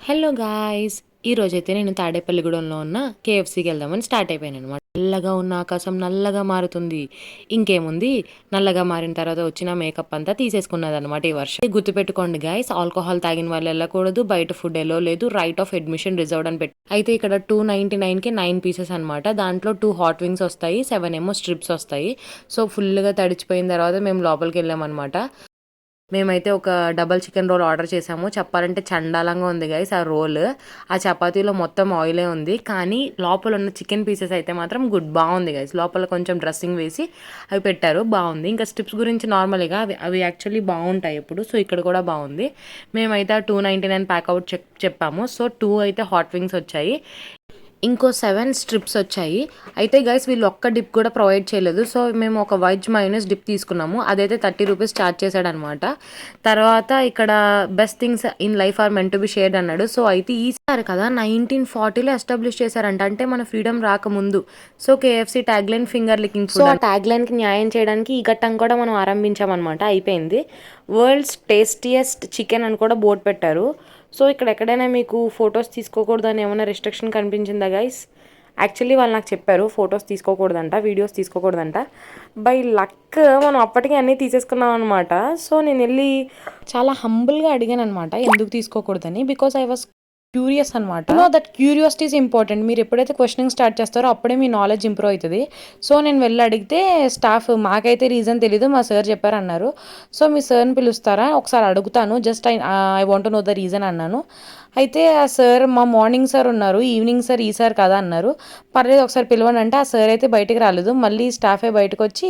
Hello guys! ఈరోజైతే నేను తాడేపల్లిగూడెంలో ఉన్న కేఎఫ్‌సీకి వెళ్దామని స్టార్ట్ అయిపోయాననమాట. నల్లగా ఉన్న ఆకాశం నల్లగా మారుతుంది. ఇంకేముంది, నల్లగా మారిన తర్వాత వచ్చిన మేకప్ అంతా తీసేసుకున్నదనమాట ఈ వర్షం. గుర్తుపెట్టుకోండి గాయ్స్, ఆల్కహాల్ తాగిన వాళ్ళు వెళ్ళకూడదు. బయట ఫుడ్ ఎలో లేదు. రైట్ ఆఫ్ అడ్మిషన్ రిజర్వ్డ్ అని అయితే ఇక్కడ 299కి 9 పీసెస్ అనమాట. దాంట్లో 2 హాట్ వింగ్స్ వస్తాయి, 7 ఏమో స్ట్రిప్స్ వస్తాయి. సో ఫుల్‌గా తడిచిపోయిన తర్వాత మేము లోపలికి వెళ్ళామనమాట. మేమైతే ఒక డబల్ చికెన్ రోల్ ఆర్డర్ చేసాము. చెప్పాలంటే చండాలంగా ఉంది గైస్ ఆ రోల్. ఆ చపాతీలో మొత్తం ఆయిలే ఉంది. కానీ లోపల ఉన్న చికెన్ పీసెస్ అయితే మాత్రం బాగుంది గైస్. లోపల కొంచెం డ్రెస్సింగ్ వేసి అవి పెట్టారు, బాగుంది. ఇంకా స్ట్రిప్స్ గురించి నార్మల్గా అవి యాక్చువల్లీ బాగుంటాయి ఎప్పుడు. సో ఇక్కడ కూడా బాగుంది. మేమైతే 299 ప్యాక్అవుట్ చెప్పాము. సో 2 అయితే హాట్ వింగ్స్ వచ్చాయి, ఇంకో 7 స్ట్రిప్స్ వచ్చాయి. అయితే గైస్ వీళ్ళు ఒక్క డిప్ కూడా ప్రొవైడ్ చేయలేదు. సో మేము ఒక వెజ్ మైనస్ డిప్ తీసుకున్నాము. అదైతే 30 రూపీస్ ఛార్జ్ చేశాడనమాట. తర్వాత ఇక్కడ best things in life are meant to be shared అన్నాడు. సో అయితే ఈసారి కదా 1940లో ఎస్టాబ్లిష్ చేశారంట, అంటే మన ఫ్రీడమ్ రాకముందు. So KFC tag line finger లికింగ్. So ఆ ట్యాగ్ లైన్కి న్యాయం చేయడానికి ఈ ఘట్టం కూడా మనం ఆరంభించామన్నమాట. అయిపోయింది. వరల్డ్స్ టేస్టియస్ట్ చికెన్ అని కూడా బోర్డు పెట్టారు. సో ఇక్కడ ఎక్కడైనా మీకు ఫొటోస్ తీసుకోకూడదని ఏమైనా రెస్ట్రిక్షన్ కనిపించిందా గైస్? యాక్చువల్లీ వాళ్ళు నాకు చెప్పారు ఫొటోస్ తీసుకోకూడదంట, వీడియోస్ తీసుకోకూడదంట. బై లక్ మనం అప్పటికే అన్నీ తీసేసుకున్నాం అనమాట. సో నేను వెళ్ళి చాలా హంబుల్గా అడిగాను అనమాట ఎందుకు తీసుకోకూడదని. బికాస్ ఐ వాస్ క్యూరియస్ అనమాట. That curiosity is important. మీరు ఎప్పుడైతే క్వశ్చనింగ్ స్టార్ట్ చేస్తారో అప్పుడే మీ నాలెడ్జ్ ఇంప్రూవ్ అవుతుంది. సో నేను వెళ్ళి అడిగితే స్టాఫ్ మాకైతే రీజన్ తెలీదు, మా సార్ చెప్పారన్నారు. సో మీ సార్ని పిలుస్తారా ఒకసారి అడుగుతాను, just I want to know the reason అన్నాను. అయితే ఆ సార్ మా మార్నింగ్ సార్ ఉన్నారు, ఈవినింగ్ సార్ ఈ సార్ కదా అన్నారు. పర్లేదు ఒకసారి పిలవండి అంటే ఆ సార్ అయితే బయటికి రాలేదు. మళ్ళీ స్టాఫే బయటకు వచ్చి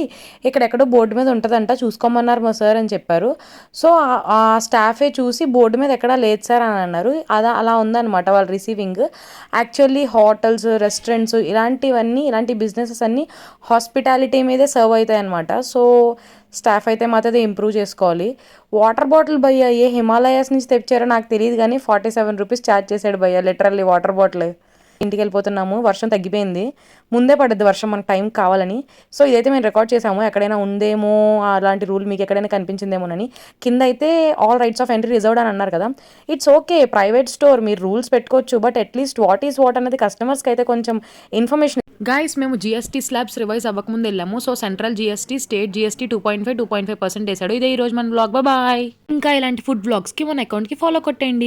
ఇక్కడెక్కడో బోర్డు మీద ఉంటుందంట చూసుకోమన్నారు మా సార్ అని చెప్పారు. సో ఆ స్టాఫే చూసి బోర్డు మీద ఎక్కడా లేదు సార్ అని అన్నారు. అలా ఉందన్నమాట వాళ్ళ రిసీవింగ్. యాక్చువల్లీ హోటల్స్, రెస్టారెంట్స్ ఇలాంటి బిజినెసెస్ అన్నీ హాస్పిటాలిటీ మీదే సర్వ్ అవుతాయి అనమాట. సో స్టాఫ్ అయితే మాత్రం ఇంప్రూవ్ చేసుకోవాలి. వాటర్ బాటిల్ భయ్య ఏ హిమాలయాస్ నుంచి తెచ్చారో నాకు తెలియదు కానీ 47 రూపీస్ ఛార్జ్ చేశాడు భయ్య, లిటరల్లీ వాటర్ బాటిల్. ఇంటికి వెళ్ళిపోతున్నాము, వర్షం తగ్గిపోయింది. ముందే పడుద్ది వర్షం మనకు టైం కావాలని. సో ఇదైతే మేము రికార్డ్ చేసాము, ఎక్కడైనా ఉందేమో అలాంటి రూల్ మీకు ఎక్కడైనా కనిపించిందేమోనని. కింద అయితే all rights of entry reserved అని అన్నారు కదా. ఇట్స్ ఓకే, ప్రైవేట్ స్టోర్, మీరు రూల్స్ పెట్టుకోవచ్చు. But at least what is what అనేది కస్టమర్స్కి అయితే కొంచెం ఇన్ఫర్మేషన్. గైస్ మేము జిఎస్టీ స్లాబ్స్ రివైజ్ అవ్వకముందు వెళ్ళాము. So central GST, state GST 2.5% వేసాడు. ఇదే ఈ రోజు మన బ్లాగ్. బాయ్. ఇంకా ఇలాంటి ఫుడ్ బ్లాగ్స్కి మన అకౌంట్కి ఫాలో కొట్టండి.